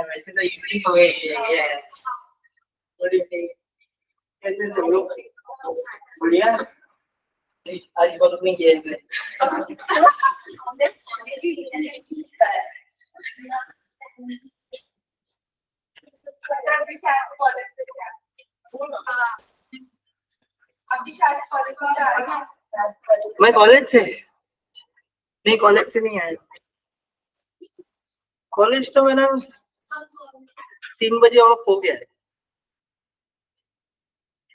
वैसे तो इवनिंग हो गई है। कैसे सब लोग बढ़िया? आज बहुत नहीं किया इसने। मैं कॉलेज से नहीं, कॉलेज से नहीं आया। कॉलेज तो मेरा 3 बजे ऑफ हो गया है।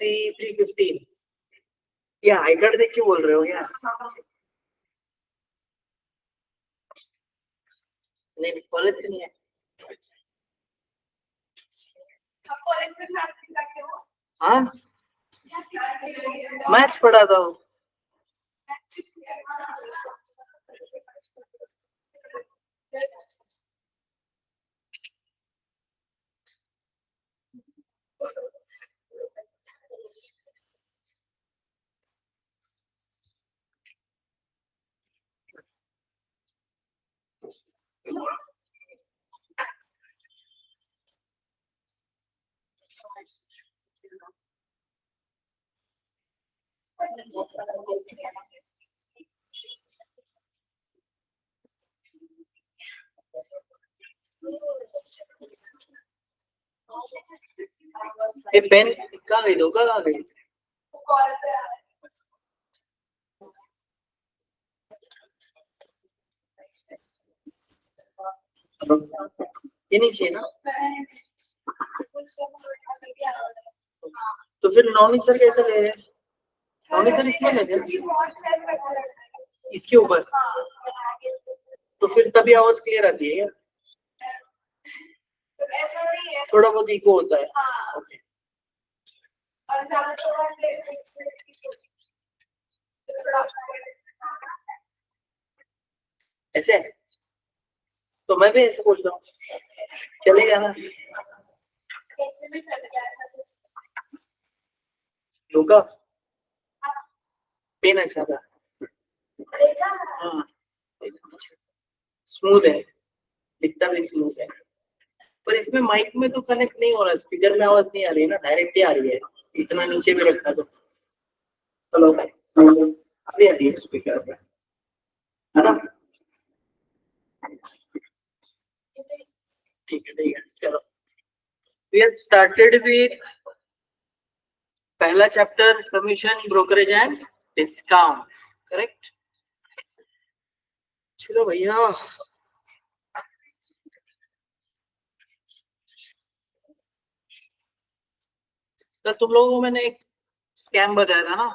3:15। या आई कार्ड देख के बोल रहे हो क्या? नहीं, कॉलेज से नहीं है। हाँ, मैथ्स पढ़ाता हूँ। ये पेन कहाँ गई? धोखा कहाँ गई? ये नहीं चाहिए ना? तो फिर नॉनी सर कैसे ले रहे हैं? नॉनी सर इसमें लेते हैं इसके ऊपर, तो फिर तभी आवाज क्लियर आती है क्या? थोड़ा बहुत इको होता है। ओके। ऐसे तो मैं भी ऐसे बोल रहा हूँ, चलेगा ना? योगा पेन अच्छा था। हाँ, स्मूथ है, दिखता भी स्मूथ है। पर इसमें माइक में तो कनेक्ट नहीं हो रहा, स्पीकर में आवाज नहीं आ रही है ना, डायरेक्ट ही आ रही है। इतना नीचे भी रखा तो हेलो अभी आ रही है स्पीकर पे, है ना? ठीक है चलो। We have started with पहला chapter, commission, brokerage and discount, correct? चलो भैया, तो तुम लोगों को मैंने एक स्कैम बताया था ना,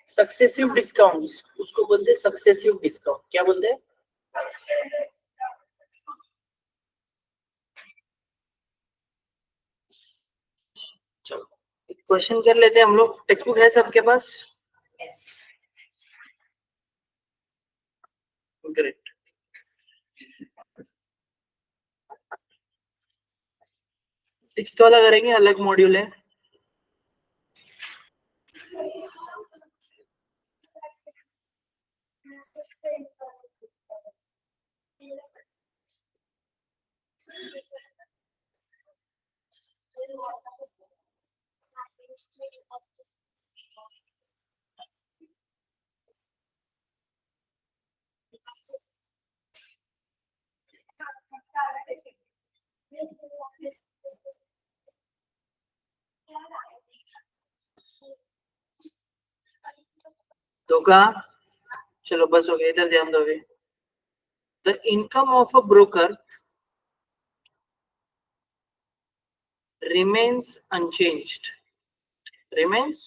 सक्सेसिव डिस्काउंट, उसको बोलते हैं सक्सेसिव डिस्काउंट। क्या बोलते हैं? चलो क्वेश्चन कर लेते हैं हम लोग। टेक्स्ट बुक है सबके पास? ग्रेट। सिक्स्थ वाला करेंगे, अलग मॉड्यूल है। धोखा, चलो बस हो गया, इधर ध्यान दो। The income of a broker remains unchanged, remains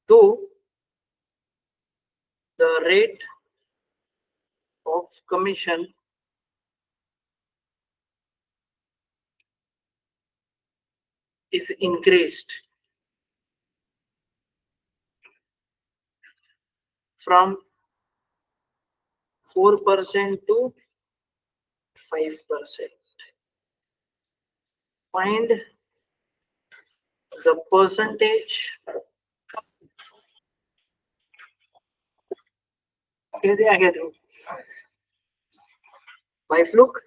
though the rate of commission is increased from 4% to 5%. Find the percentage. कैसे आ गया तू? By fluke?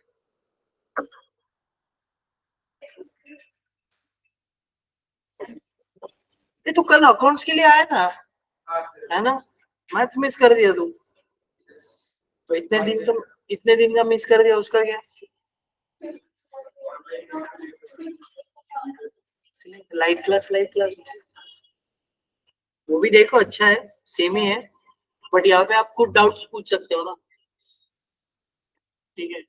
ये तो कल अकाउंट्स के लिए आया था, है ना? मैथ्स मिस कर दिया तू, तो इतने दिन का मिस कर दिया, उसका क्या? लाइव क्लास वो भी देखो, अच्छा है, सेम ही है, बट यहाँ पे आप खुद डाउट्स पूछ सकते हो ना, ठीक है?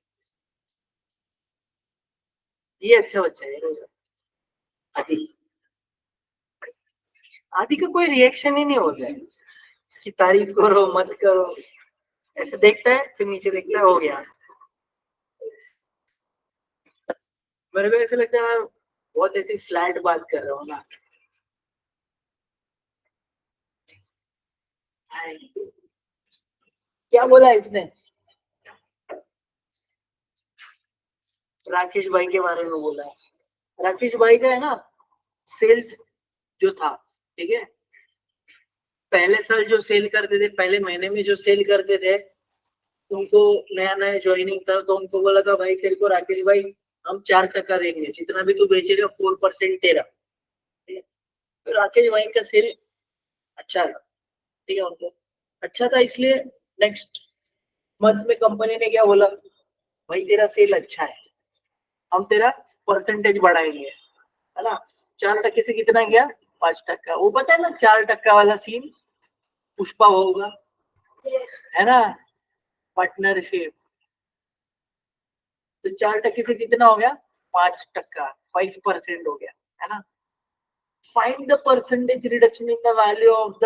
ये अच्छा बच्चा है आदि। आदि का कोई रिएक्शन ही नहीं होता है, उसकी तारीफ करो मत करो, ऐसे देखता है फिर नीचे देखता है, हो गया। मेरे को ऐसे लगता है मैं बहुत ऐसी फ्लैट बात कर रहा हूँ ना। क्या बोला इसने? राकेश भाई के बारे में बोला है। राकेश भाई का है ना सेल्स जो था, ठीक है, पहले साल जो सेल करते थे, पहले महीने में जो सेल करते थे, उनको नया नया ज्वाइनिंग था, तो उनको बोला था भाई तेरे को राकेश भाई हम 4% देंगे, जितना भी तू बेचेगा 4% तेरा। तो राकेश भाई का सेल अच्छा था, ठीक है, उनको अच्छा था, इसलिए नेक्स्ट मंथ में कंपनी ने क्या बोला, भाई तेरा सेल अच्छा है, हम तेरा परसेंटेज बढ़ाएंगे, है ना? 4% से कितना गया? 5%। वो पता है ना 4% वाला सीन पुष्पा होगा, है ना, पार्टनरशिप। तो 4% से कितना हो गया? 5%, 5% हो गया, है ना? Find the percentage reduction in the value of the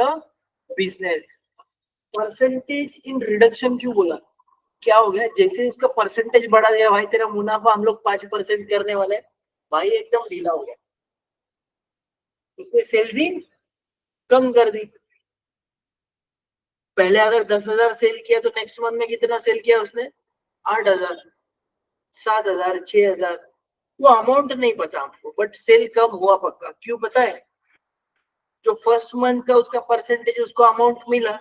business. Percentage in reduction क्यों बोला? क्या हो गया? जैसे उसका परसेंटेज बढ़ा दिया, भाई तेरा मुनाफा हम लोग 5% करने वाले, भाई एकदम ढीला हो गया, उसने सेल्स ही कम कर दी। पहले अगर 10,000 सेल किया तो नेक्स्ट मंथ में कितना सेल किया उसने? 8,000, 7,000, 6,000। वो अमाउंट नहीं पता हमको, बट सेल कम हुआ पक्का। क्यों पता है? जो फर्स्ट मंथ का उसका परसेंटेज, उसको अमाउंट मिला,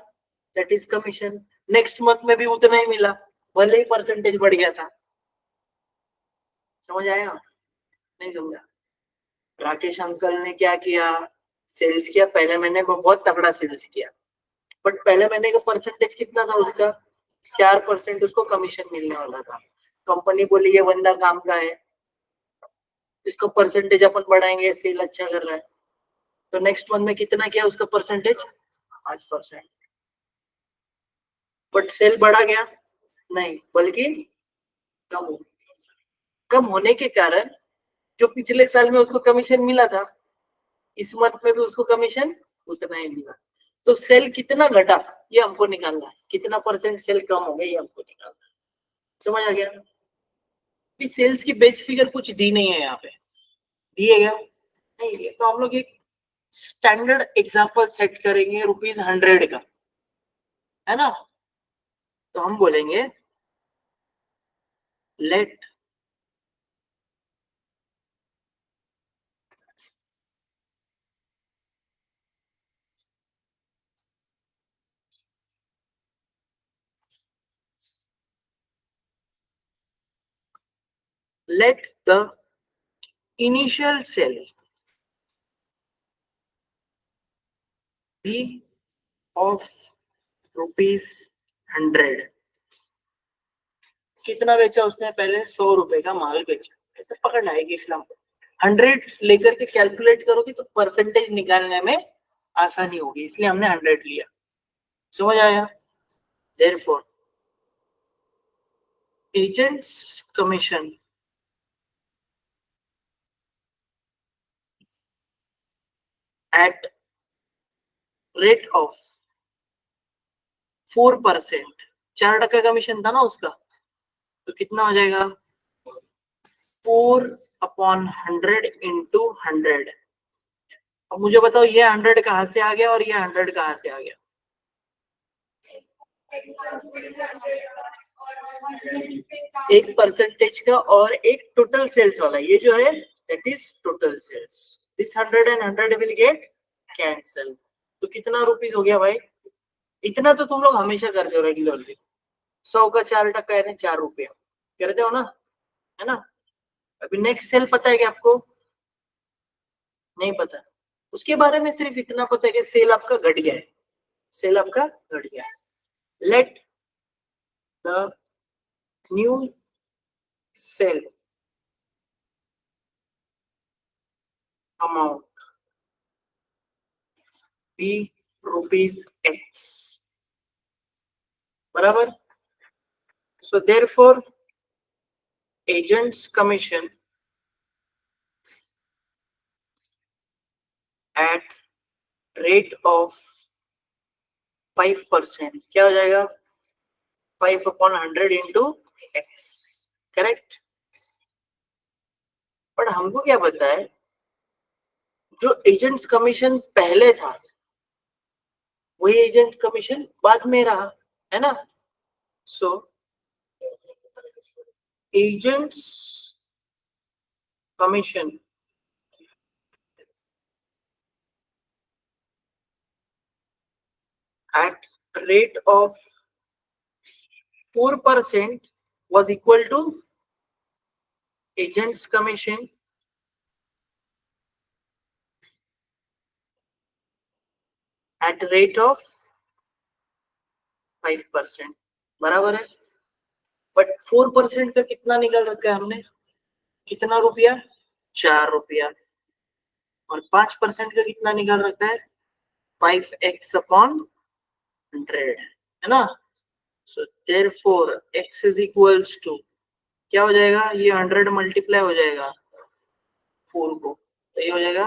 that is commission, next month में भी उतना ही मिला, भले ही परसेंटेज बढ़ गया था। समझ आया? नहीं समझा? राकेश अंकल ने क्या किया? सेल्स किया, पहले महीने में बहुत तगड़ा सेल्स किया, बट पहले महीने का परसेंटेज कितना था उसका? 4% उसको कमीशन मिलने वाला था। कंपनी बोली ये बंदा काम का है, इसको परसेंटेज अपन बढ़ाएंगे, सेल अच्छा कर रहा है, तो नेक्स्ट मंथ में कितना किया उसका परसेंटेज? 5%। बट सेल बढ़ा गया? नहीं, बल्कि कम हो। कम होने के कारण जो पिछले साल में उसको कमीशन मिला था, इस मंथ में भी उसको कमीशन उतना ही मिला। तो सेल कितना घटा ये हमको निकालना है, कितना परसेंट सेल कम हो गया ये हमको निकालना है। समझ आ गया? सेल्स की बेस फिगर कुछ दी नहीं है यहाँ पे, दिए गया नहीं दिए, तो हम लोग एक स्टैंडर्ड एग्जांपल सेट करेंगे ₹100 का, है ना? तो हम बोलेंगे late let the initial sale be of ₹100। कितना बेचा उसने? पहले ₹100 का माल बेचा, ऐसे पकड़ना है कि इस्लाम 100 लेकर के कैलकुलेट करोगे तो परसेंटेज निकालने में आसानी होगी, इसलिए हमने 100 लिया। समझ आया? Therefore, agent's commission at rate of 4%, 4% commission था ना उसका, तो कितना हो जाएगा 4/100 इंटू 100। अब मुझे बताओ ये 100 कहाँ से आ गया और ये 100 कहाँ से आ गया? एक परसेंटेज का और एक टोटल सेल्स वाला, ये जो है that is total sales. This 100 and 100 will get cancel. तो कितना रुपीस हो गया भाई? इतना तो तुम लोग हमेशा करते हो रेगुलरली। 100 का 4% यानी 4 रुपया करते हो ना, है ना? अभी नेक्स्ट सेल पता है कि आपको? नहीं पता। उसके बारे में सिर्फ इतना पता है कि सेल आपका घट गया है, सेल आपका घट गया है। Let the new sale amount be rupees X, बराबर। So therefore agent's commission at rate of 5%, क्या हो जाएगा 5/100 इंटू एक्स, करेक्ट। बट हमको क्या पता है जो एजेंट्स कमीशन पहले था वही एजेंट कमीशन बाद में रहा, है ना? So agent's commission at rate of 4% was equal to agent's commission at rate of 5%, बराबर है। बट 4% का कितना निकाल रखा है हमने? कितना रुपया? 4 रुपया। और 5% का कितना निकाल रखा है? 5x/100, है ना? So therefore x is equals to क्या हो जाएगा? ये 100 मल्टीप्लाई हो जाएगा 4 को, तो ये हो जाएगा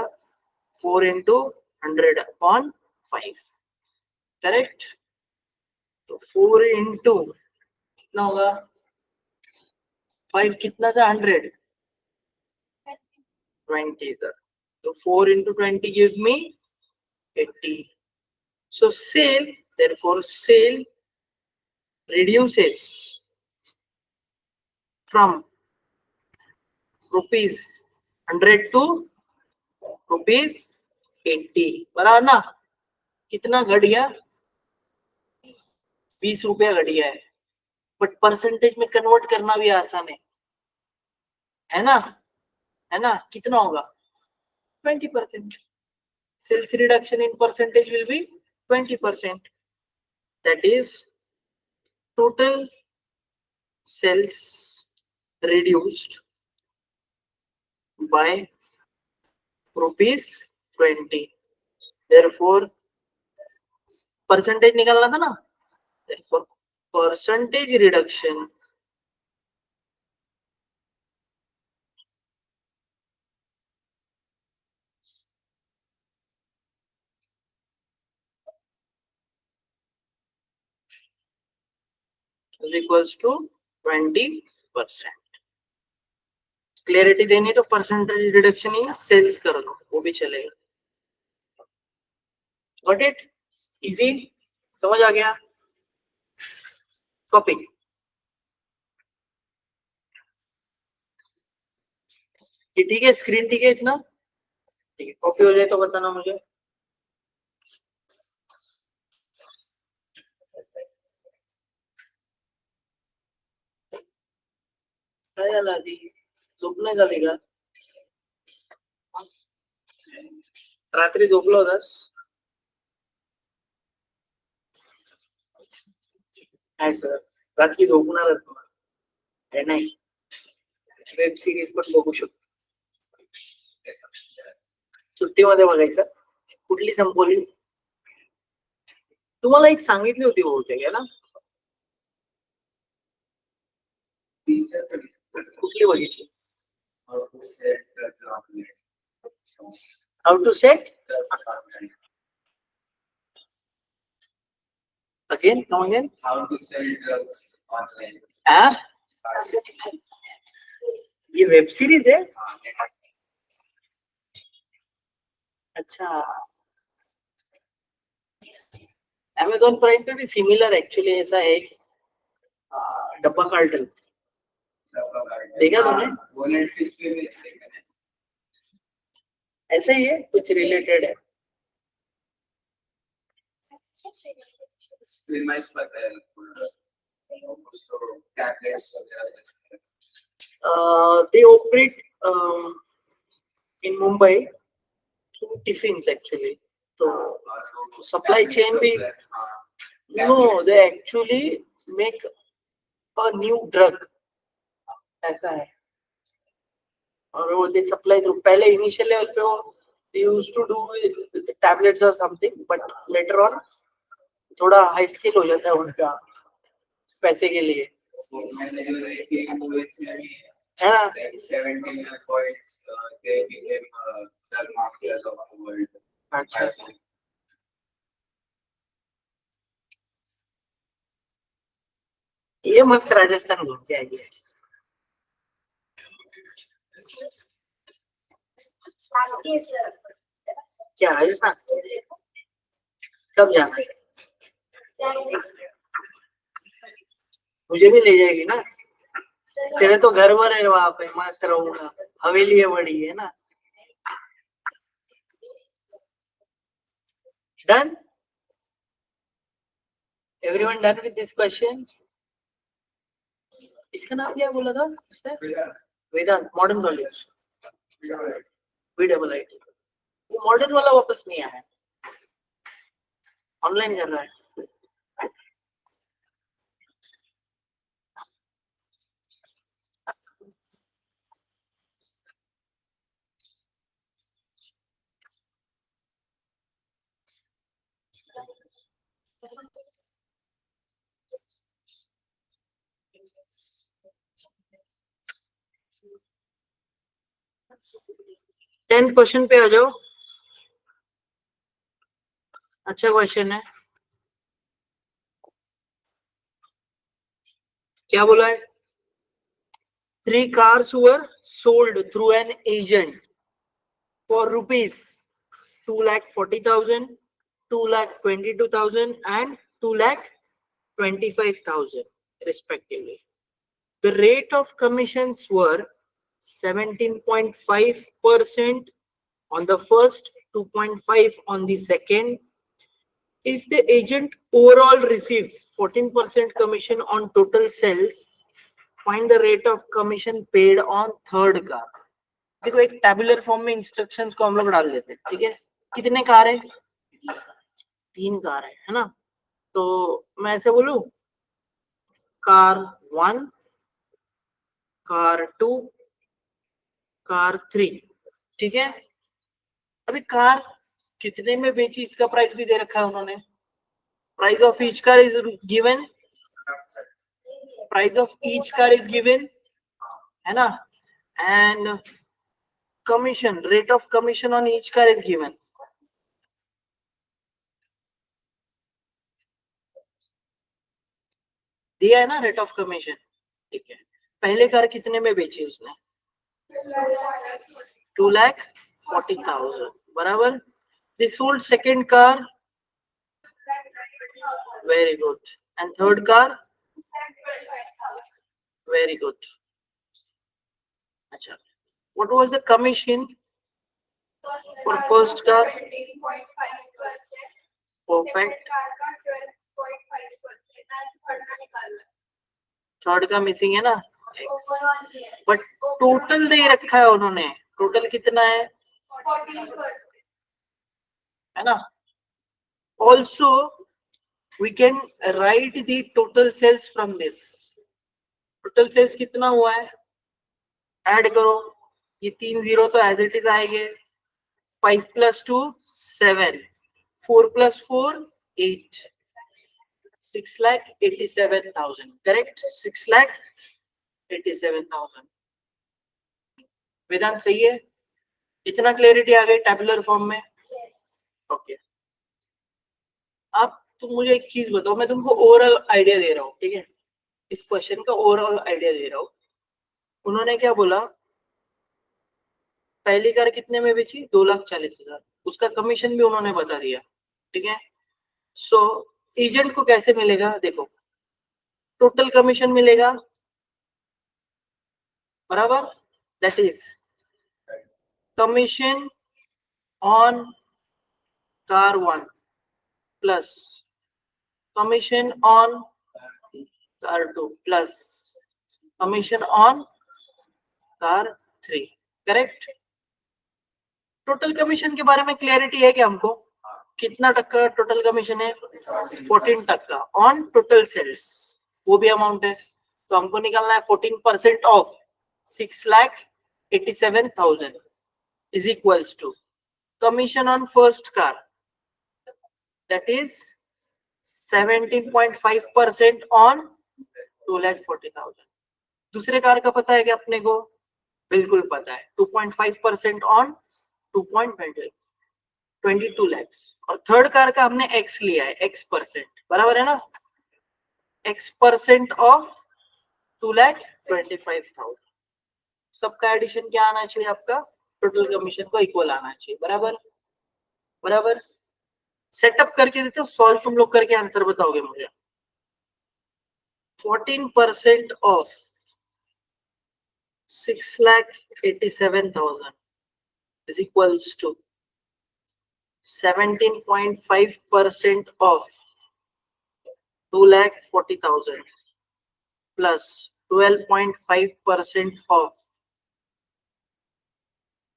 4 इंटू 100/5, करेक्ट। तो 4 इंटू कितना होगा 5 कितना सा 100 20 सर, तो 4 into 20 gives me 80. So sale, therefore sale reduces from rupees 100 to rupees 80, बराबर ना? कितना घट गया? 20 रुपया घट गया है। बट परसेंटेज में कन्वर्ट करना भी आसान है ना? है ना? कितना होगा 20%। Sales reduction in percentage will be 20%, that is total sales reduced by rupees 20। therefore percentage निकालना था ना, therefore percentage reduction is equals to 20%। Clarity देनी तो परसेंटेज रिडक्शन ही सेल्स कर दो, वो भी चलेगा। Got it? इजी, समझ आ गया? कॉपी ठीक है, स्क्रीन ठीक है इतना? ठीक है, कॉपी हो जाए तो बताना मुझे। काय झालं आधी? झोप नाही झाली का? रात्री झोपला होतास? काय सर, रात्री झोपणारच ना? नाही, वेब सिरीज पण बघू शकतो। सुट्टीमध्ये बघायचं कुठली संपवली. तुम्हाला एक सांगितली होती बहुतेक आहे ना, कुठली बघितली? How to set again, come again. How to sell drugs online. ये वेब सीरीज है. अच्छा, Amazon प्राइम पे भी सिमिलर एक्चुअली ऐसा है. डब्बा कार्टल देखा तुमने? वो नेटफ्लिक्स पे भी देखा है. ऐसा ही है, कुछ रिलेटेड है. Streamers पता है कुछ तो टैबलेट्स वगैरह. They operate in Mumbai through tiffins actually. So supply chain भी, no, they actually make a new drug. ऐसा है. और वो they supply through, पहले initial level पे वो they used to do with the tablets or something, but later on थोड़ा high scale हो जाता है उनका पैसे के लिए, मैंने जो देखी है वो इसमें भी है ना. 17 points they became drug mafias of the world. अच्छा, ये मस्त राजस्थान घूम के आई है. क्या राजस्थान कब जाना है? मुझे भी ले जाएगी ना. तेरे तो घर वर है, वहां पे मस्त रहूंगा. हवेली है बड़ी, है ना. Done. Everyone done with this question? इसका नाम क्या बोला था उसने? वेदांत मॉडर्न कॉलेज VIIT. वो मॉडर्न वाला वापस नहीं आया, ऑनलाइन कर रहा है. टेंथ क्वेश्चन पे आ जाओ. अच्छा क्वेश्चन है. क्या बोला है? 3 cars were sold through an agent for rupees 2,40,000, 2,22,000 and 2,25,000 respectively. The rate of commissions were 17.5% on the first, 2.5 on the second. If the agent overall receives 14% commission on total sales, find the rate of commission paid on third car. देखो एक tabular form में instructions को हम लोग डाल देते हैं. ठीक है, कितने कार है? 3 कार है ना. तो मैं ऐसे बोलूं, कार 1, कार 2, कार 3. ठीक है, अभी कार कितने में बेची इसका प्राइस भी दे रखा है उन्होंने. Price of each car is given, price of each car is given, है ना. And commission, rate of commission on each car is given. दिया है ना रेट ऑफ कमीशन. ठीक है, पहले कार कितने में बेची उसने? 2,40,000 बराबर. They sold second car, very good, and third car, very good. अच्छा, what was the commission for first car? Perfect. Third का मिसिंग है ना, बट टोटल दे रखा है उन्होंने. टोटल कितना है? 14%, है ना. Also we can write the total sales from this. Total sales कितना हुआ है? ऐड करो, ये 3 जीरो तो एज इट इज आएंगे. 5 plus 2 7, 4 plus 4 8, 6,87,000, correct? 6,87,000। वेदांत सही है? इतना क्लैरिटी आ गई टैबुलर फॉर्म में? ओके। अब तुम मुझे एक चीज बताओ, मैं तुमको ओवरऑल आइडिया दे रहा हूँ, ठीक है? इस क्वेश्चन का ओवरऑल आइडिया दे रहा हूँ। उन्होंने क्या बोला, पहली कार कितने में बेची? 2,40,000, उसका कमीशन भी उन्होंने बता दिया, ठीक है? सो एजेंट को कैसे मिलेगा? देखो, टोटल कमीशन मिलेगा, बराबर, that is commission on car 1 plus commission on car 2 plus commission on car 3, correct? Total commission के बारे में क्लैरिटी है क्या हमको? कितना टक्का टोटल कमीशन है? 14% ऑन टोटल सेल्स, वो भी अमाउंट है। तो हमको निकालना है 14% of 6,87,000 is equals to commission on first car, that is 17.5% on 2,40,000। दूसरे कार का पता है क्या अपने को? बिल्कुल पता है, 2.5% ऑन 2.22 lakhs। और थर्ड कार का हमने एक्स लिया है, एक्स परसेंट, बराबर है ना? X percent of 2,25,000। सबका एडिशन क्या आना चाहिए? आपका टोटल कमीशन को इक्वल आना चाहिए, बराबर? बराबर। सेटअप करके देते हो, सॉल्व तुम लोग करके आंसर बताओगे मुझे। 14% of 6,87,000 is equals to 17.5% of 2,40,000 plus 12.5% of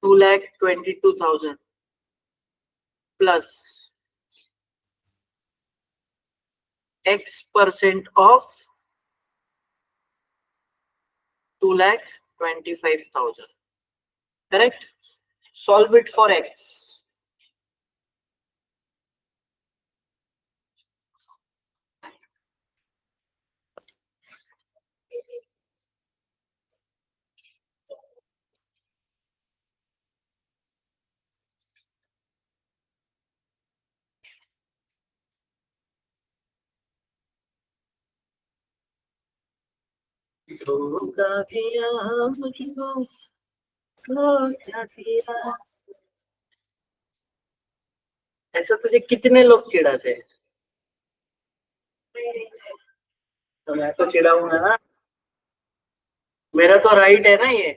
2,22,000 plus X% of 2,25,000, correct? Solve it for X. धोखा दिया मुझको, धोखा दिया। ऐसा तुझे कितने लोग चिढ़ाते हैं? तो मैं तो चिढ़ाऊंगा ना, मेरा तो राइट है ना ये।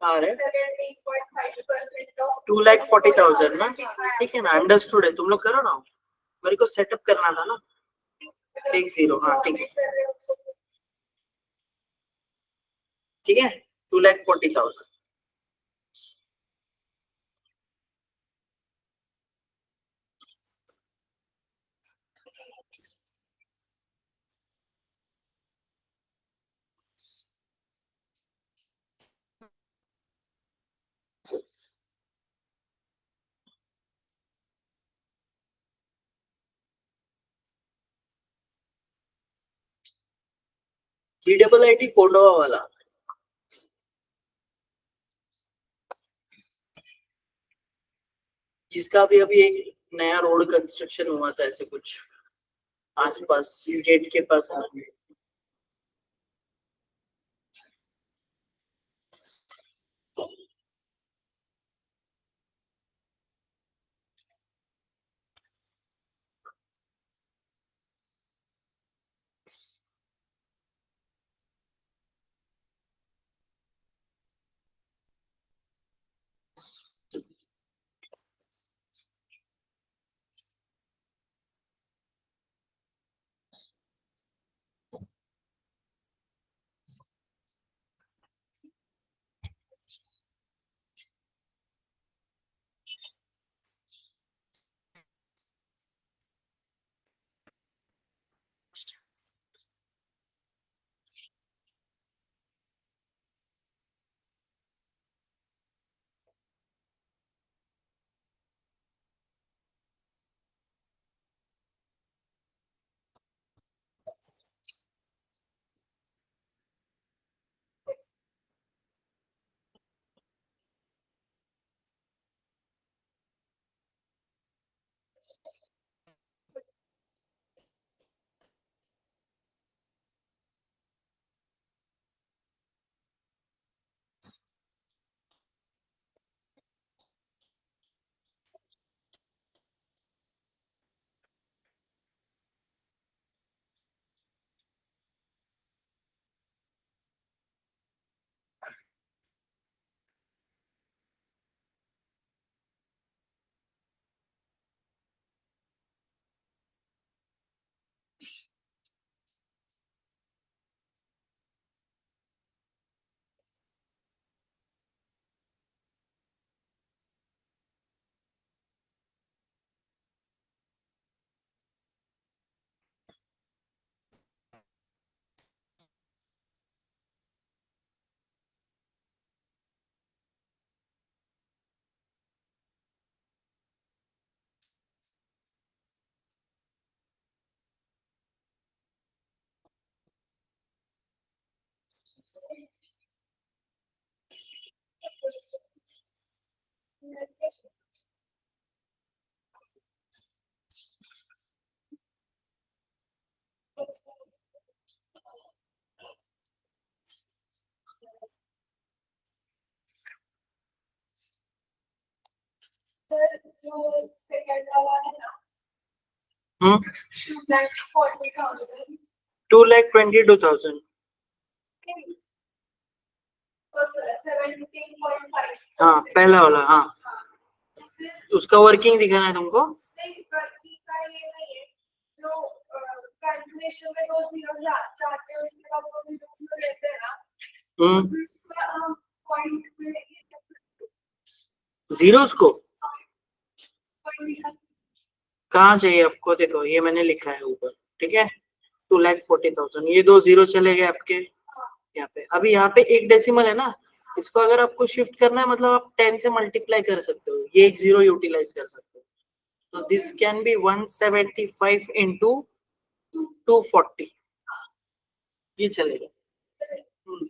अरे 2,40,000 ना, ठीक है ना? अंडरस्टूड है, तुम लोग करो ना, मेरे को सेटअप करना था ना। 10, हाँ ठीक है, ठीक है। 2,40,000। GIIT कोंडवा वाला, जिसका भी अभी एक नया रोड कंस्ट्रक्शन हुआ था, ऐसे कुछ आसपास गेट के पास। सर जो सेकंड वाला है ना, हम्म 2,40,000 2,22,000 तो 17.5 हाँ पहला वाला, हाँ फिर उसका वर्किंग दिखाना है तुमको। नहीं बाकी का ये नहीं है जो कैंसिलेशन में 2 जीरो चाहते हैं उसके बाद 2 जीरो लेते हैं ना, हम्म उसमें हम पॉइंट में जीरोस को पॉइंट कहाँ चाहिए आपको? देखो ये मैंने लिखा है ऊपर, ठीक है 2,40,000, ये 2 जीरो चले गए आपके यहाँ पे। अभी यहाँ पे एक डेसिमल है ना, इसको अगर आपको शिफ्ट करना है मतलब आप 10 से मल्टीप्लाई कर सकते हो, ये एक जीरो यूटिलाइज कर सकते हो। तो दिस कैन बी 175 इंटू 240, ये चलेगा। हम्म,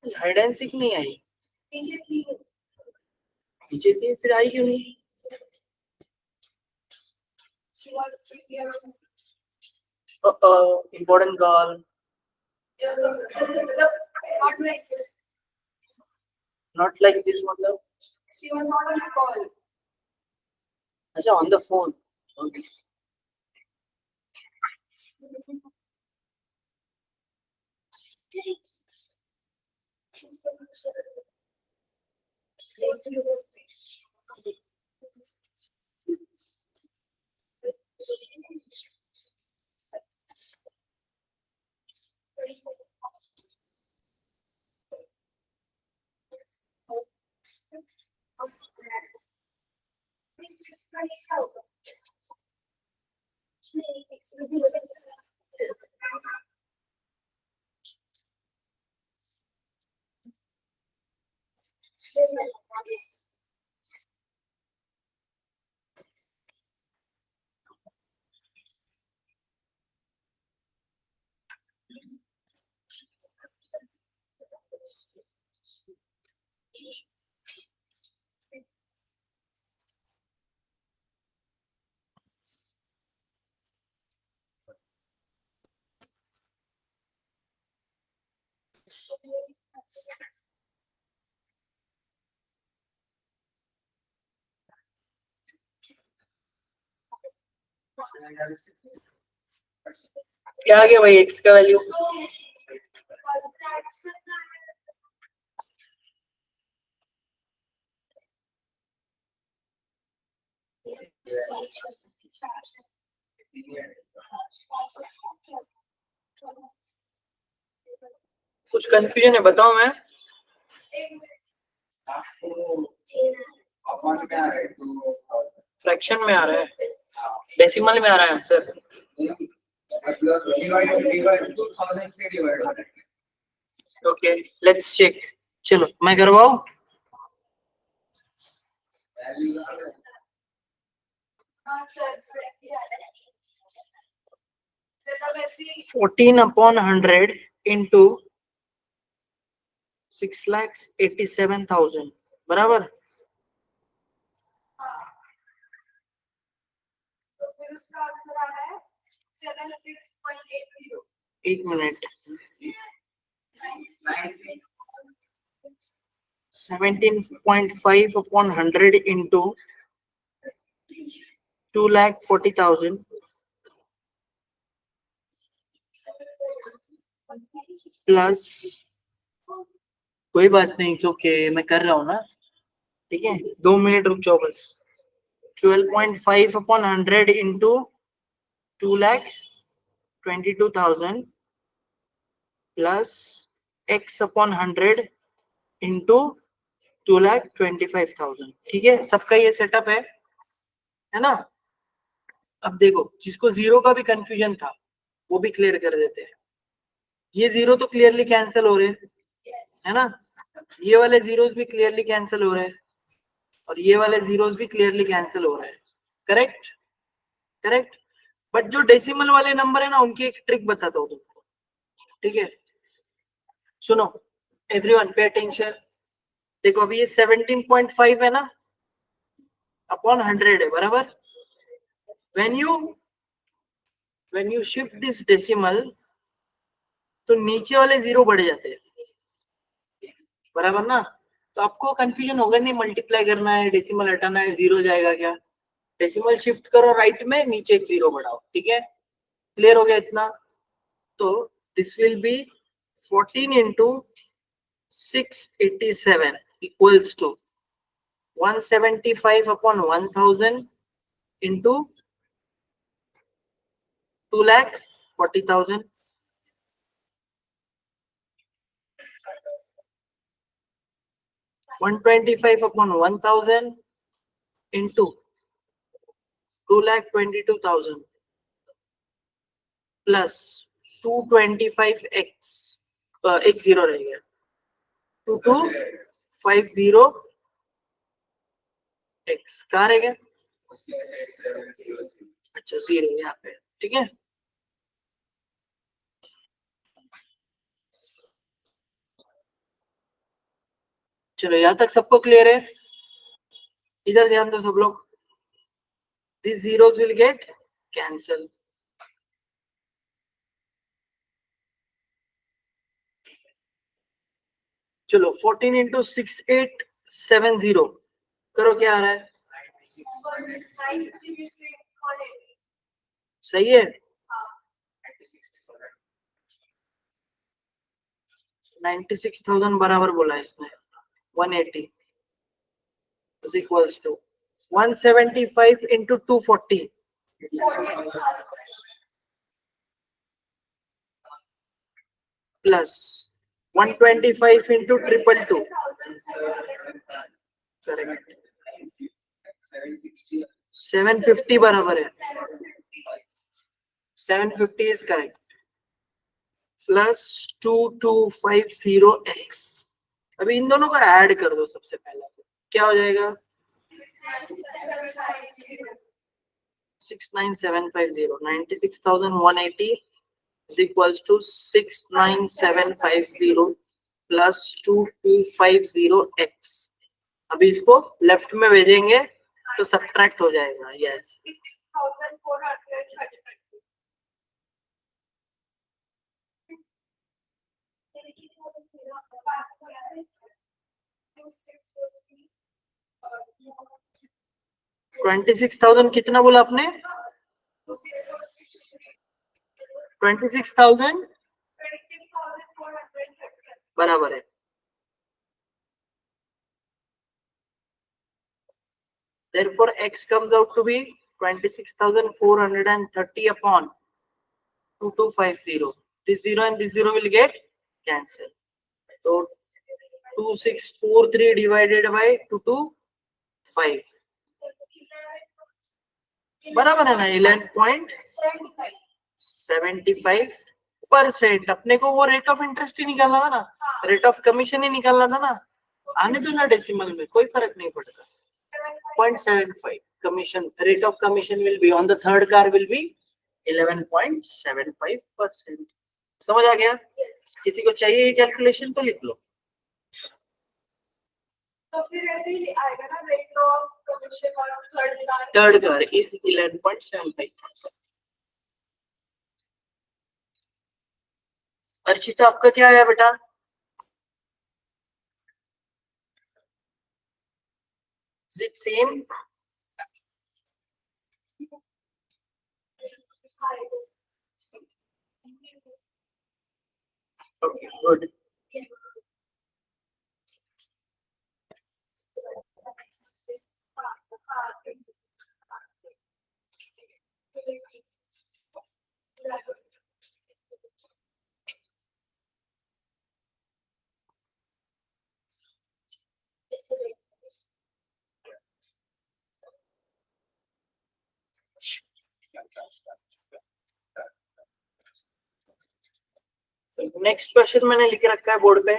हाइड एंड सीक नहीं आई, नीचे थी नीचे थी फिर आई क्यों नहीं? Important call, not like this. Not like this मतलब She was not on a call. अच्छा ऑन द फोन। क्या आ गया भाई एक्स का वैल्यू? कुछ कंफ्यूजन है बताओ मैं। फ्रैक्शन में आ रहा है, डेसिमल में आ रहा है आंसर। ओके लेट्स चेक, चलो मैं करवाऊं। हाँ सर वैसे आ रहा है सर तब ऐसे 14/100 into 6,87,000 बराबर। हाँ तो फिर उसका आंसर आ रहा है 76.80 एक मिनट, 17.5/100 into 2,40,000 प्लस, कोई बात नहीं, ओके मैं कर रहा हूँ ना, ठीक है 2 मिनट रुक जाओ बस। 12.5/100 into 2,22,000 प्लस x/100 into 2,25,000। ठीक है, सबका ये सेटअप है ना। अब देखो, जिसको जीरो का भी कंफ्यूजन था वो भी क्लियर कर देते हैं। ये जीरो तो क्लियरली कैंसिल हो रहे हैं, है ना, ये वाले जीरोस भी क्लियरली कैंसिल हो रहे हैं और ये वाले जीरोस भी क्लियरली कैंसिल हो रहे हैं। Correct correct. बट जो डेसिमल वाले नंबर है ना, उनकी एक ट्रिक बताता हूँ तुमको, ठीक है। सुनो एवरीवन, पे अटेंशन। देखो अभी ये 17.5 है ना, अपॉन 100 है बराबर। when you shift this decimal तो नीचे वाले जीरो बढ़ जाते हैं, बराबर ना। तो आपको कंफ्यूजन होगा नहीं, मल्टीप्लाई करना है, डेसिमल हटाना है, जीरो जाएगा क्या। डेसिमल शिफ्ट करो राइट में, नीचे एक जीरो बढ़ाओ, ठीक है। क्लियर हो गया इतना। तो this will be 14 into 687 equals to 175/1000 into 2,40,000 125/1000 into 2,22,000 plus 225x, एक जीरो रह गया, 2250x कहाँ रह गया। 68700। अच्छा जीरो यहाँ पे, ठीक है। चलो यहाँ तक सबको क्लियर है। इधर ध्यान दो सब लोग, these zeros will get cancelled। चलो 14 into 6870 करो, क्या आ रहा है। सही है, 96,000 बराबर बोला इसने। 180 is equals to 175 into 240 plus 125 into 222 correct 760। 750 बराबर है, 750 is correct प्लस 2250x। अभी इन दोनों को ऐड कर दो सबसे पहले, क्या हो जाएगा 69750। 96,180 is equals to 69750 plus 2250x। अभी इसको लेफ्ट में भेजेंगे तो सब्ट्रैक्ट हो जाएगा। Yes, Yes. 26,000 कितना बोला आपने, 26,000 बराबर है। Therefore, x comes out to be 26,430 upon 2250. This zero and this zero will get cancelled. So 2643 divided by 225 बराबर है ना 11.75%। अपने को वो रेट ऑफ इंटरेस्ट ही निकालना था ना, रेट ऑफ कमीशन ही निकालना था ना। आने दो ना डेसिमल में, कोई फर्क नहीं पड़ता। 0.75 commission, rate of commission will be on the third car will be 11.75%. समझ आ गया? किसी को चाहिए ये कैलकुलेशन तो लिख लो. तो फिर ऐसे ही आएगा ना, रेट ऑफ कमीशन और Third car is 11.75%. अर्चिता आपका क्या है बेटा? Is it same? Okay, good. Next question मैंने लिख रखा है बोर्ड पे.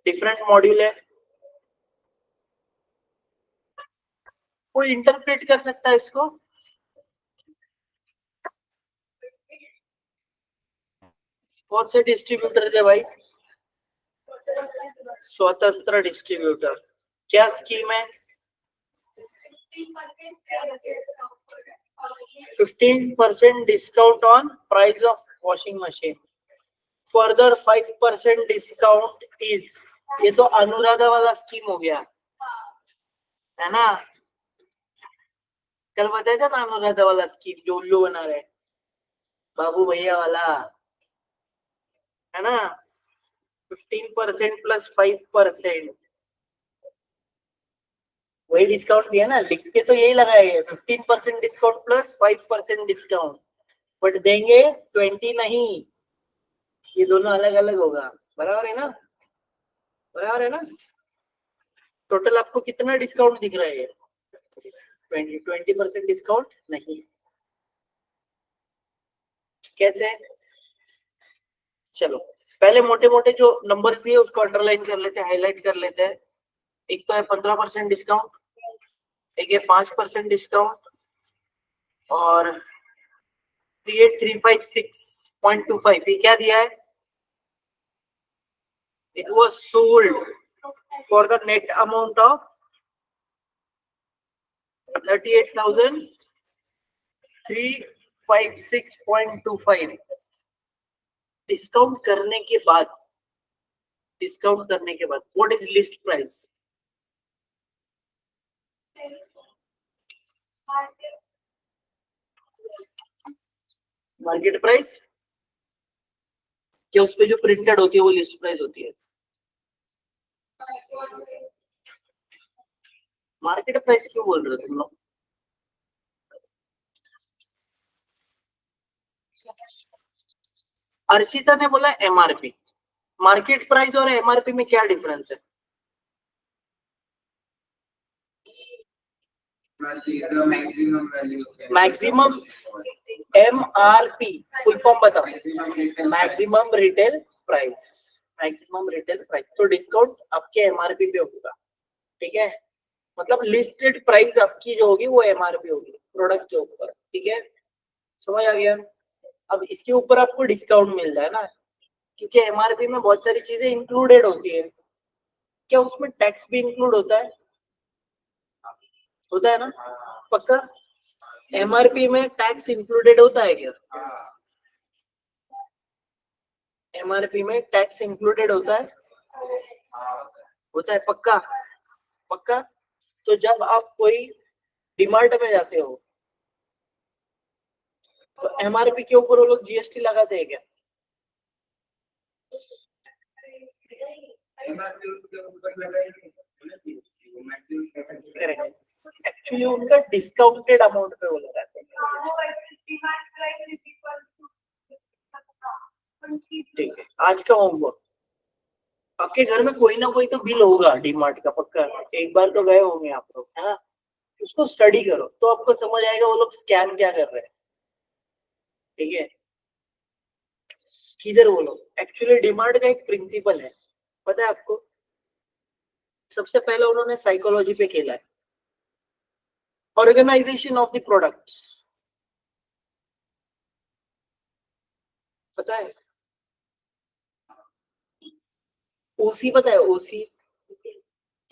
डिफरेंट मॉड्यूल है. कोई इंटरप्रेट कर सकता है इसको? कौन से डिस्ट्रीब्यूटर है भाई? स्वतंत्र डिस्ट्रीब्यूटर. क्या स्कीम है? 15% discount on price of washing machine. Further 5% discount is. ये तो अनुराधा वाला स्कीम हो गया है ना? कल बताया था ना अनुराधा वाला स्कीम जो उल्लू बना रहे बाबू भैया वाला, है ना? 15% प्लस 5%. वही डिस्काउंट दिया ना, लिख के तो यही लगाया है 15% डिस्काउंट प्लस 5% डिस्काउंट. बट देंगे 20 नहीं, ये दोनों अलग अलग होगा. बराबर है ना? बराबर है ना? टोटल आपको कितना डिस्काउंट दिख रहा है? 20% डिस्काउंट नहीं. कैसे? चलो पहले मोटे मोटे जो नंबर्स दिए उसको अंडरलाइन कर लेते हैं, हाईलाइट कर लेते हैं. एक तो है 15% डिस्काउंट, एक है 5% डिस्काउंट, और 38,356.25 ये क्या दिया है? It was sold for the net amount of 38,356.25. Discount करने के बाद what is list price? Market price. क्या उस पे जो प्रिंटेड होती है वो लिस्ट प्राइस होती है? मार्केट प्राइस क्यों बोल रहे हो तुम लोग? अर्चिता ने बोला एमआरपी. मार्केट प्राइस और एमआरपी में क्या डिफरेंस है? मैक्सिमम एमआरपी फुल फॉर्म बताओ. Maximum retail price. Maximum retail price. तो डिस्काउंट आपके एमआरपी पे होगा. ठीक है? मतलब लिस्टेड प्राइस आपकी जो होगी वो एमआरपी होगी प्रोडक्ट के ऊपर. ठीक है? समझ आ गया? अब इसके ऊपर आपको डिस्काउंट मिल रहा है ना, क्योंकि एमआरपी में बहुत सारी चीजें इंक्लूडेड होती है. क्या उसमें टैक्स भी इंक्लूड होता है? होता है ना? पक्का? एमआरपी में टैक्स इंक्लूडेड होता है क्या? एमआरपी में टैक्स इंक्लूडेड होता है? होता है. पक्का? पक्का. तो जब आप कोई डीमार्ट में जाते हो तो एमआरपी के ऊपर वो लोग जीएसटी लगाते हैं क्या? एक्चुअली उनका डिस्काउंटेड अमाउंट पे वो लगाते हैं. ठीक है. आज का होमवर्क, आपके घर में कोई ना कोई तो बिल होगा डीमार्ट का. पक्का एक बार तो गए होंगे आप लोग, है ना? उसको स्टडी करो तो आपको समझ आएगा वो लोग स्कैम क्या कर रहे हैं. ठीक है? किधर वो लोग एक्चुअली डीमार्ट का एक प्रिंसिपल है, पता है आपको? सबसे पहले उन्होंने साइकोलॉजी पे खेला है, ऑर्गेनाइजेशन ऑफ द प्रोडक्ट्स, पता है? ओसी पता है? ओसी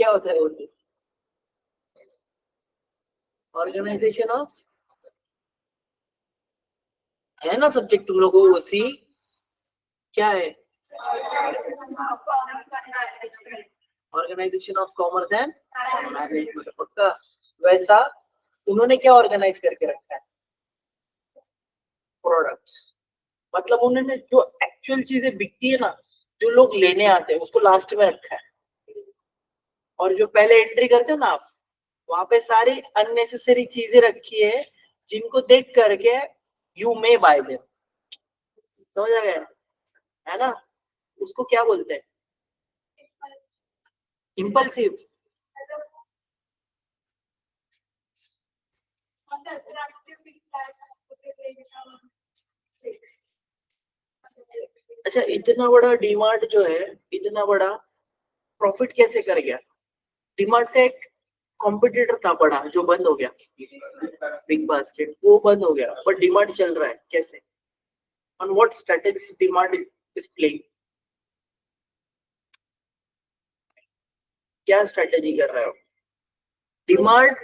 क्या होता है? ओसी ऑर्गेनाइजेशन ऑफ, है ना सब्जेक्ट तुम लोगों को? ओसी क्या है? Organisation of commerce and management, पक्का? वैसा उन्होंने क्या ऑर्गेनाइज करके रखा है? प्रोडक्ट्स। मतलब उन्होंने जो एक्चुअल चीजें बिकती है ना, जो लोग लेने आते हैं, उसको लास्ट में रखा है, और जो पहले एंट्री करते हो ना आप, वहां पे सारी अननेसेसरी चीजें रखी है जिनको देख करके यू मे बाय देम। समझ आ गया? है ना? उसको क्या बोलते हैं? इम्पल्सिव। अच्छा, इतना बड़ा डीमार्ट जो है, इतना बड़ा प्रॉफिट कैसे कर गया? डीमार्ट का एक कॉम्पिटिटर था बड़ा, जो बंद हो गया, बिग बास्केट, वो बंद हो गया, पर डीमार्ट चल रहा है कैसे? On what strategies DMart is playing? क्या स्ट्रेटेजी कर रहा है? डीमार्ट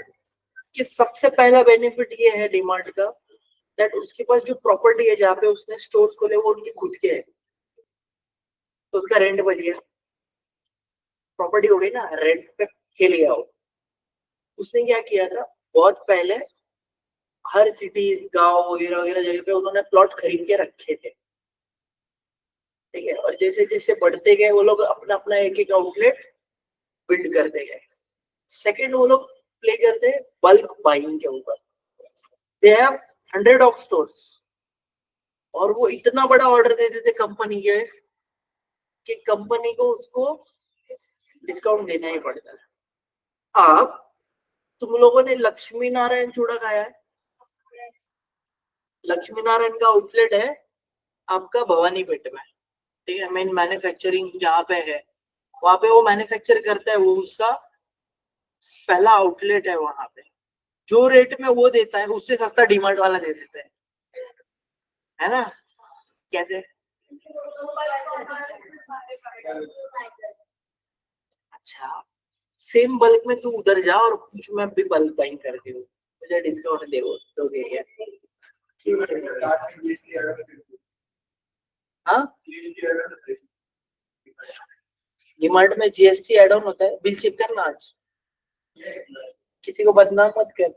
के सबसे पहला बेनिफिट ये है डीमार्ट का, दैट उसके पास जो प्रॉपर्टी है जहाँ पे उसने स्टोर्स खोले, वो उनके खुद के है, तो उसका रेंट बच गया, प्रॉपर्टी हो गई ना, रेंट पे खेल गया वो। उसने क्या किया था, बहुत पहले हर सिटीज, गांव वगैरह वगैरह जगह पे उन्होंने प्लॉट खरीद के रखे थे, ठीक है? और जैसे जैसे बढ़ते गए वो लोग अपना अपना एक एक आउटलेट बिल्ड करते गए। सेकंड, वो लोग प्ले करते हैं बल्क बाइंग के ऊपर। दे हैव 100 ऑफ स्टोर्स, और वो इतना बड़ा ऑर्डर देते थे कंपनी के कि कंपनी को उसको डिस्काउंट देना ही पड़ता है। आप, तुम लोगों ने लक्ष्मी नारायण चूड़ा खाया है? लक्ष्मी नारायण का आउटलेट है आपका भवानीपेट में, ठीक है? मेन मैन्युफैक्चरिंग जहाँ पे है, वहां पे वो मैन्युफैक्चर करता है, वो उसका पहला आउटलेट है वहां पे। जो रेट में वो देता है, उससे सस्ता डीमार्ट वाला दे देता है ना? कैसे? अच्छा, सेम बल्क में तू उधर जा और पूछ, मैं भी बल्क बाइंग करती हूँ, मुझे डिस्काउंट दे, वो दोगे क्या? हाँ, डीमार्ट में जीएसटी एड ऑन होता है, बिल चेक करना आज, किसी को बदनाम मत कर।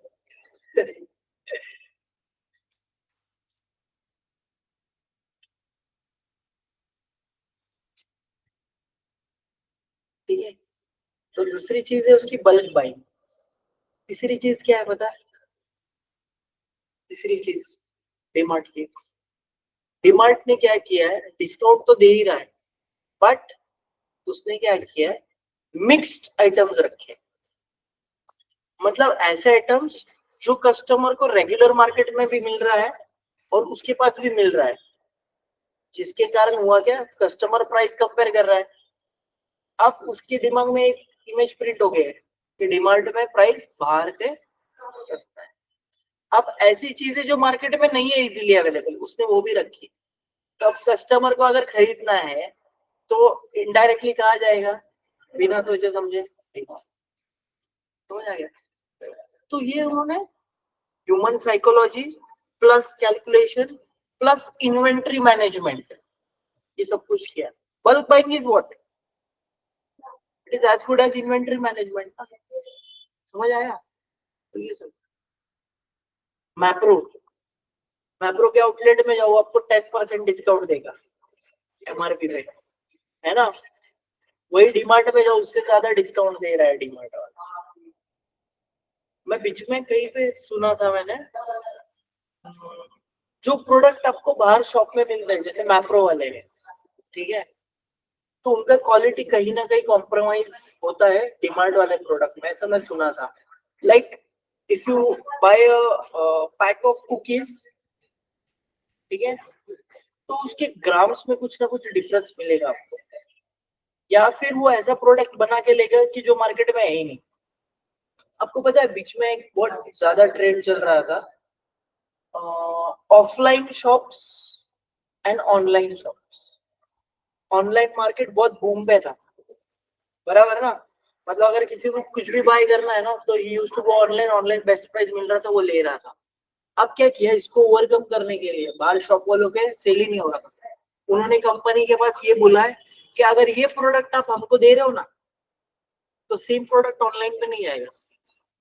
ठीक है? तो दूसरी चीज है उसकी बल्क बाइंग। तीसरी चीज क्या है पता है? तीसरी चीज डीमार्ट की, डीमार्ट ने क्या किया है, डिस्काउंट तो दे ही रहा है, बट उसने क्या किया है, मिक्स्ड आइटम्स रखे। मतलब ऐसे आइटम्स जो कस्टमर को रेगुलर मार्केट में भी मिल रहा है और उसके पास भी मिल रहा है, जिसके कारण हुआ क्या, कस्टमर प्राइस कंपेयर कर रहा है। अब उसके दिमाग में एक इमेज प्रिंट हो गया है कि डीमार्ट में प्राइस बाहर से सस्ता है। अब ऐसी चीजें जो मार्केट में नहीं है इजीली अवेलेबल, उसने वो भी रखी। तो अब कस्टमर को अगर खरीदना है तो इनडायरेक्टली कहा जाएगा, बिना सोचे समझे, समझ आ गया? तो ये उन्होंने human psychology plus calculation plus inventory management, ये सब कुछ किया। Bulk buying is what? It is as good as inventory management. समझ आया? तो ये सब मैप्रो, मैप्रो के आउटलेट में जाओ, आपको 10% डिस्काउंट देगा एमआरपी पे, है ना? वही डीमार्ट में जाओ, उससे ज्यादा डिस्काउंट दे रहा है डीमार्ट वाला। मैं बीच में कहीं पे सुना था मैंने, जो प्रोडक्ट आपको बाहर शॉप में मिलते हैं जैसे मैप्रो वाले हैं, ठीक है, तो उनका क्वालिटी कहीं ना कहीं कॉम्प्रोमाइज होता है डिमांड वाले प्रोडक्ट में, ऐसा मैं सुना था। Like if you buy a pack of cookies, ठीक है, तो उसके ग्राम्स में कुछ ना कुछ डिफरेंस मिलेगा आपको, या फिर वो ऐसा प्रोडक्ट बना के लेगा कि जो मार्केट में है ही नहीं। आपको पता है बीच में एक बहुत ज्यादा ट्रेंड चल रहा था, offline shops and online shops. Online market बहुत बूम पे था, बराबर ना। मतलब अगर किसी को कुछ भी बाय करना है ना तो he used to go online, online best price मिल रहा था वो ले रहा था। अब क्या किया, इसको ओवरकम करने के लिए बाहर शॉप वालों के सेल ही नहीं हो रहा, उन्होंने कंपनी के पास ये बोला है कि अगर ये प्रोडक्ट आप हमको दे रहे हो ना तो सेम प्रोडक्ट ऑनलाइन पे नहीं आएगा।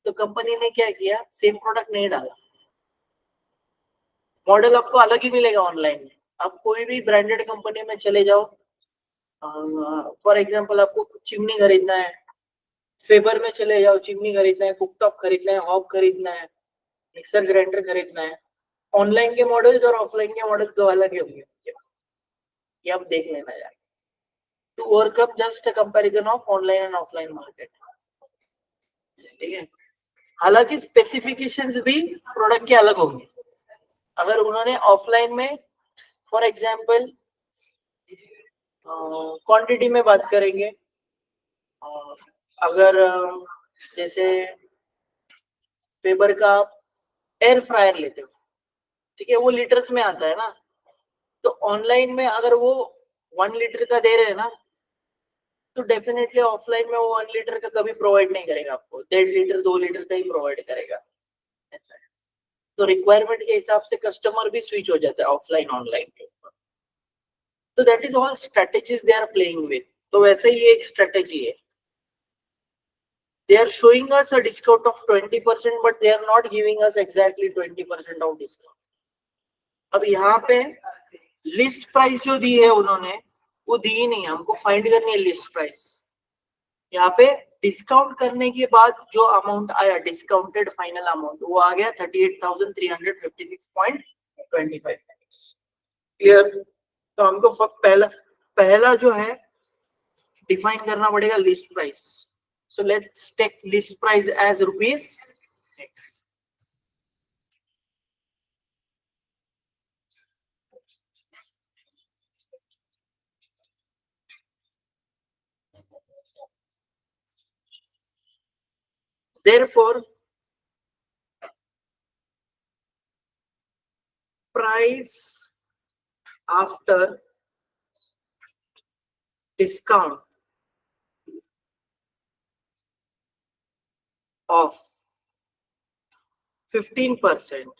तो कंपनी ने क्या किया, सेम प्रोडक्ट नहीं डाला, मॉडल आपको अलग ही मिलेगा ऑनलाइन में। आप कोई भी ब्रांडेड कंपनी में चले जाओ, फॉर एग्जांपल आपको चिमनी खरीदना है, फेबर में चले जाओ, चिमनी खरीदना है, कुकटॉप खरीदना है, हॉब खरीदना है, मिक्सर ग्राइंडर खरीदना है, ऑनलाइन के मॉडल्स और ऑफलाइन के मॉडल्स दो अलग ही होंगे, ये आप देख लेना यार। To overcome just a comparison of online and offline market, ठीक है। हालांकि स्पेसिफिकेशंस भी प्रोडक्ट के अलग होंगे। अगर उन्होंने ऑफलाइन में फॉर एग्जांपल क्वांटिटी में बात करेंगे, अगर जैसे फेबर का एयर फ्रायर लेते हो, ठीक है, वो लीटर्स में आता है ना, तो ऑनलाइन में अगर वो 1 लीटर का दे रहे हैं ना तो डेफिनेटली ऑफलाइन में वो 1 लीटर का कभी प्रोवाइड नहीं करेगा आपको, 1.5 लीटर 2 लीटर का ही प्रोवाइड करेगा, ऐसा है। तो रिक्वायरमेंट के हिसाब से कस्टमर भी स्विच हो जाता है ऑफलाइन ऑनलाइन के ऊपर। तो that is all strategies they are playing with. तो वैसे ही एक स्ट्रेटेजी है, they are showing us a discount of 20% but they are not giving us exactly 20% of discount। अब यहाँ पे लिस्ट प्राइस जो दी है उन्होंने वो दी ही नहीं, हमको फाइंड करनी है लिस्ट प्राइस। यहाँ पे डिस्काउंट करने के बाद जो अमाउंट आया, डिस्काउंटेड फाइनल अमाउंट, वो आ गया 38,356.25। क्लियर? तो हमको पहला जो है डिफाइन करना पड़ेगा list price. So let's take list price as rupees X। Therefore, price after discount of 15%,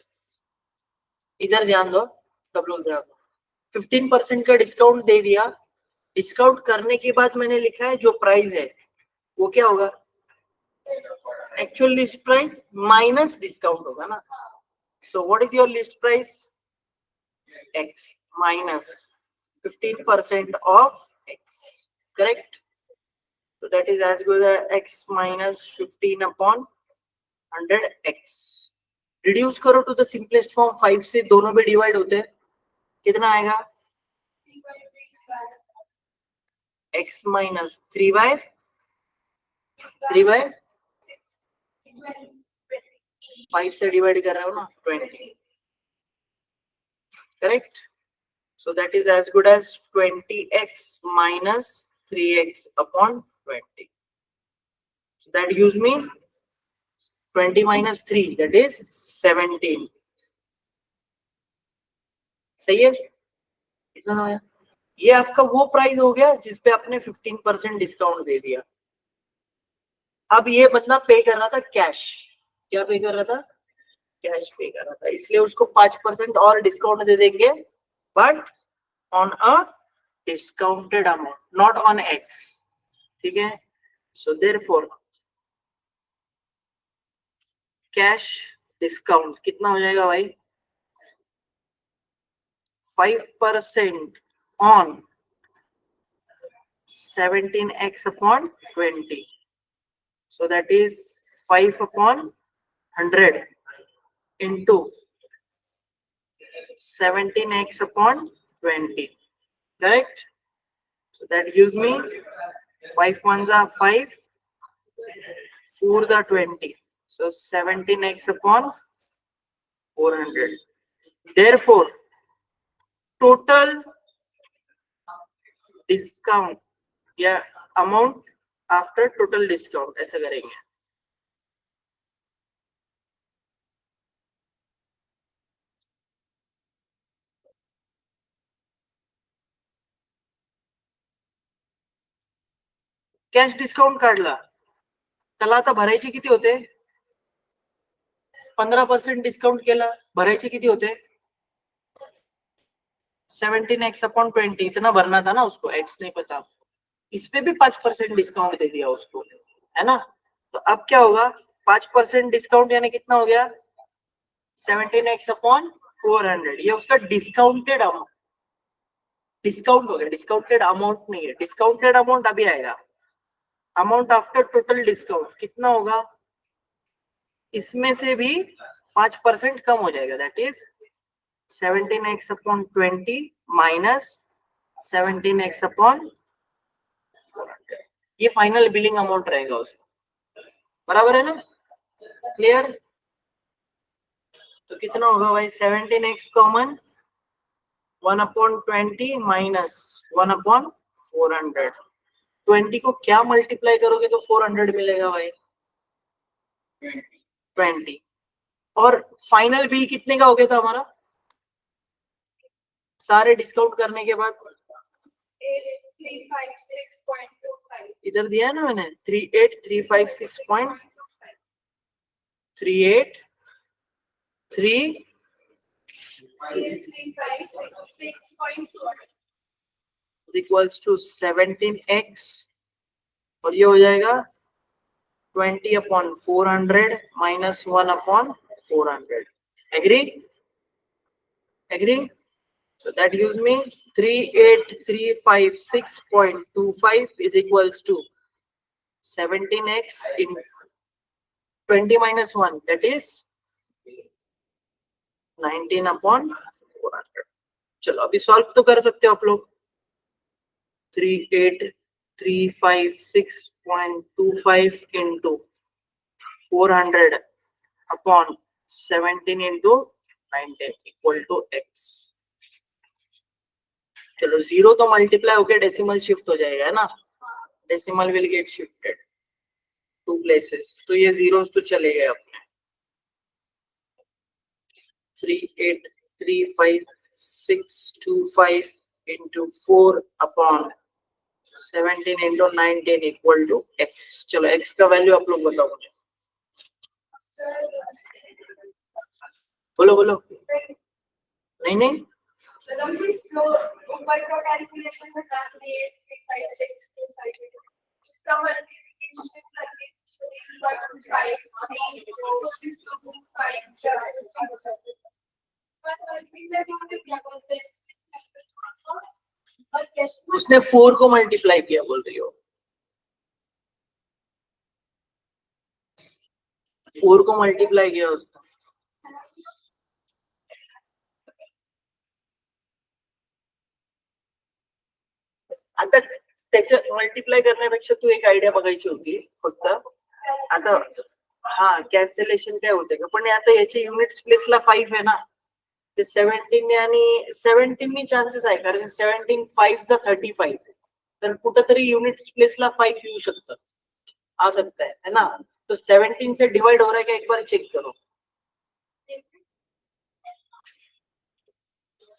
इधर ध्यान दो सब लोग, ध्यान दो, 15% का डिस्काउंट दे दिया। डिस्काउंट करने के बाद मैंने लिखा है जो प्राइस है वो क्या होगा, actual list price minus discount होगा ना। So what is your list price, X minus 15% of X, correct? So that is as good as X minus 15 upon 100X। Reduce करो टू द सिंपलेस्ट फॉर्म, 5 से दोनों पे divide होते हैं, कितना आएगा, X minus 3 by 5 से डिवाइड कर रहे हो ना 20, correct? So that is as good as 20X minus 3X upon 20। So that gives me 20 minus 3, that is 17। सही है? इतना आया। ये आपका वो प्राइस हो गया जिस पे आपने 15% डिस्काउंट दे दिया। अब ये बंदा पे कर रहा था कैश, क्या पे कर रहा था, कैश पे कर रहा था, इसलिए उसको 5% और डिस्काउंट दे देंगे, but on a discounted amount, not on x, ठीक है। सो देयरफॉर कैश डिस्काउंट कितना हो जाएगा भाई, 5% on 17X upon 20। So that is 5 upon 100 into 17X upon 20, correct? So that gives me 5 ones are 5, 4s are 20, so 17X upon 400। Therefore total discount या amount after total discount, ऐसा करेंगे। Cash discount काढला, त्याला आता भरायचे किती होते? 15% discount केला, भरायचे किती होते? 17x/20, इतना भरना था ना उसको, x नहीं पता। इस पे भी 5% डिस्काउंट दे दिया उसको, है ना। तो अब क्या होगा, 5% डिस्काउंट यानी कितना हो गया? 17x/400। ये उसका डिस्काउंटेड अमाउंट, डिस्काउंट हो गया, डिस्काउंटेड अमाउंट नहीं है। डिस्काउंटेड अमाउंट अभी आएगा। अमाउंट आफ्टर टोटल डिस्काउंट कितना होगा? इसमें से भी 5% कम हो जाएगा, that is 17x/20 minus 17x/400। ये फाइनल बिलिंग अमाउंट रहेगा उसका, बराबर है ना? क्लियर? तो कितना होगा भाई? 17x common, 1/20 minus 1/400। 20 को क्या मल्टीप्लाई करोगे तो 400 मिलेगा भाई? 20। और फाइनल बिल कितने का हो गया था हमारा सारे डिस्काउंट करने के बाद? 356.25। इधर दिया है ना मैंने, 38356.38 इक्वल्स टू 17x, और ये हो जाएगा 20/400 minus 1/400। Agree? Agree? So that gives me 38356.25 is equals to 17x in 20 minus 1, that is 19/400। चलो अभी सॉल्व तो कर सकते हो आप लोग। 38356.25 into 400 upon 17 into 19 equal to x। चलो जीरो तो मल्टीप्लाई होके डेसिमल शिफ्ट हो जाएगा, है ना। Decimal will get shifted two places, तो ये जीरोस तो चले गए अपने। 3835625 into 4 upon 17 into 19 equal to x। चलो x का वैल्यू आप लोग बताओ मुझे, बोलो बोलो। नहीं नहीं, जो ऊपर का कैलकुलेशन में 3835625 इसका मल्टीप्लिकेशन करके 5 उसने 4 को मल्टीप्लाई किया बोल रही हो? 4 को मल्टीप्लाई किया उसने। आता त्याच्या मल्टीप्लाय करण्यापेक्षा तू एक आयडिया बघायची होती फक्त। आता हा कॅन्सलेशन काय होते का, पण आता याचे युनिट्स प्लेसला 5 आहे ना, ते 17 आणि 17 नी चान्सेस आहे, कारण 17 5 चा 35, तर कुठेतरी युनिट्स प्लेसला 5 येऊ शकतं, आ सकता है ना। तो 17 से डिवाइड हो रहा है क्या, एक बार चेक करो।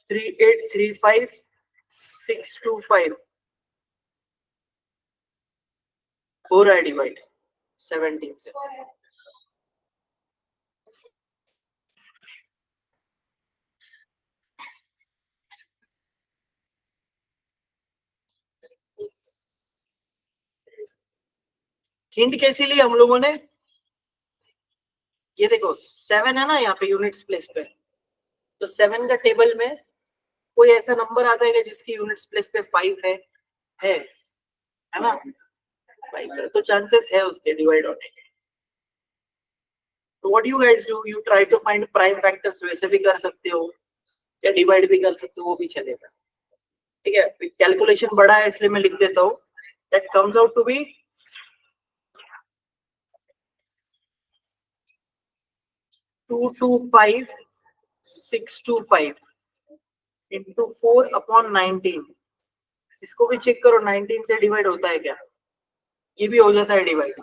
3835625 हो रहा है डिवाइड 17 से। हिंट कैसी ली हम लोगों ने? ये देखो 7 है ना यहाँ पे यूनिट्स प्लेस पे, तो 7 का टेबल में कोई ऐसा नंबर आता है जिसकी यूनिट्स प्लेस पे 5 है ना। 5 है तो चांसेस है उसके डिवाइड होने के। तो what you guys do, you try to find prime factors, वैसे भी कर सकते हो या डिवाइड भी कर सकते हो, वो भी चलेगा। ठीक है, कैलकुलेशन बड़ा है इसलिए मैं लिख देता हूँ। That comes out to be 225625 into 4/19 इसको भी चेक करो 19 से डिवाइड होता है क्या, ये भी हो जाता है divide.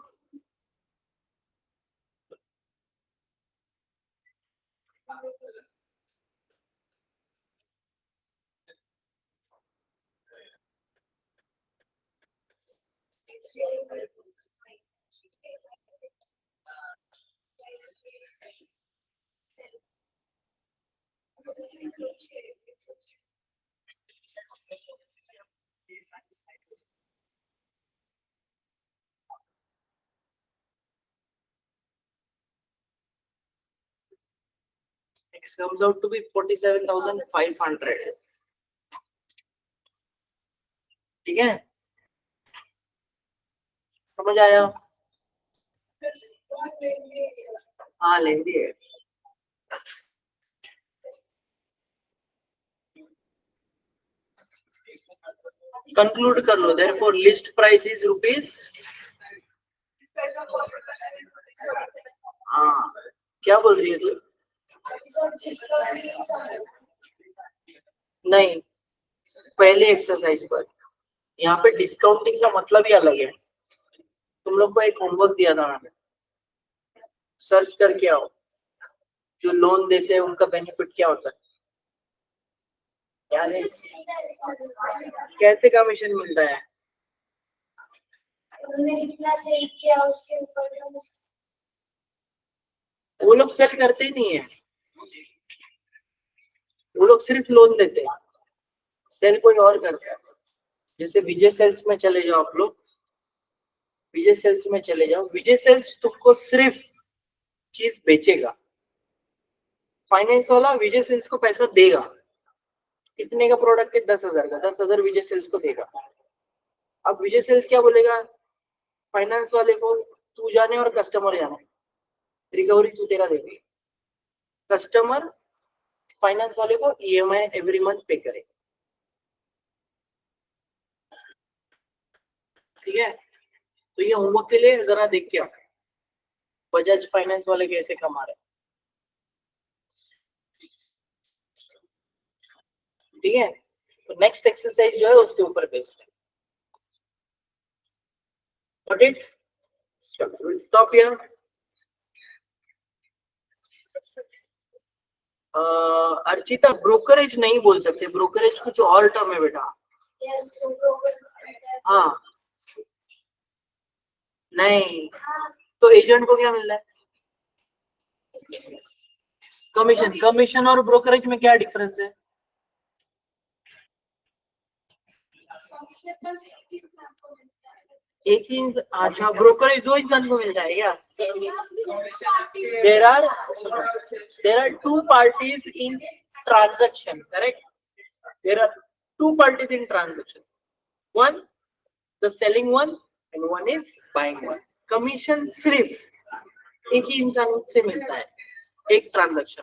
X comes out to be 47,500। ठीक है, समझ आया? हाँ लेंदी है। कंक्लूड कर लो, therefore list price is rupees। हाँ, क्या बोल रही है तू? नहीं, पहले एक्सरसाइज पर, यहाँ पे डिस्काउंटिंग का मतलब ही अलग है। तुम लोग को एक होमवर्क दिया था मैंने, सर्च करके आओ जो लोन देते हैं उनका बेनिफिट क्या होता है, याद है? कैसे कमीशन मिलता है? उन्होंने जितना सही किया उसके ऊपर वो लोग सेल करते ही नहीं है, वो लोग सिर्फ लोन देते हैं, सेल कोई और करता है। जैसे विजय सेल्स में चले जाओ आप लोग, विजय सेल्स में चले जाओ, विजय सेल्स तुमको सिर्फ चीज बेचेगा, फाइनेंस वाला विजय सेल्स को पैसा देगा। कितने का प्रोडक्ट है? 10,000 का, 10,000 विजय सेल्स को देगा। अब विजय सेल्स क्या बोलेगा फाइनेंस वाले को, तू जाने और कस्टमर जाने, रिकवरी तू तेरा देगी। कस्टमर फाइनेंस वाले को ईएमआई एवरी मंथ पे करे। ठीक है, तो ये होमवर्क के लिए जरा देख के आओ बजाज फाइनेंस वाले कैसे कमा रहे। ठीक है, तो नेक्स्ट एक्सरसाइज जो है उसके ऊपर बेस्ड है। Got it? We'll stop here. Archita, brokerage नहीं बोल सकते, ब्रोकरेज कुछ और टर्म है बेटा। हाँ, नहीं, तो एजेंट को क्या मिल रहा है? कमीशन। कमीशन और ब्रोकरेज में क्या डिफरेंस है? एक ही अच्छा, ब्रोकरेज दो इंसान को मिलता है क्या? there are two parties in transaction, correct? There are two parties in transaction, one the selling one and one is buying one। Commission सिर्फ एक ही इंसान से मिलता है एक ट्रांजैक्शन,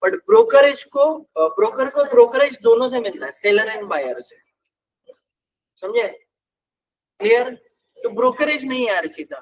बट ब्रोकरेज को ब्रोकरेज दोनों से मिलता है, सेलर एंड बायर से। समझे? क्लियर? तो ब्रोकरेज नहीं है अर्चिता,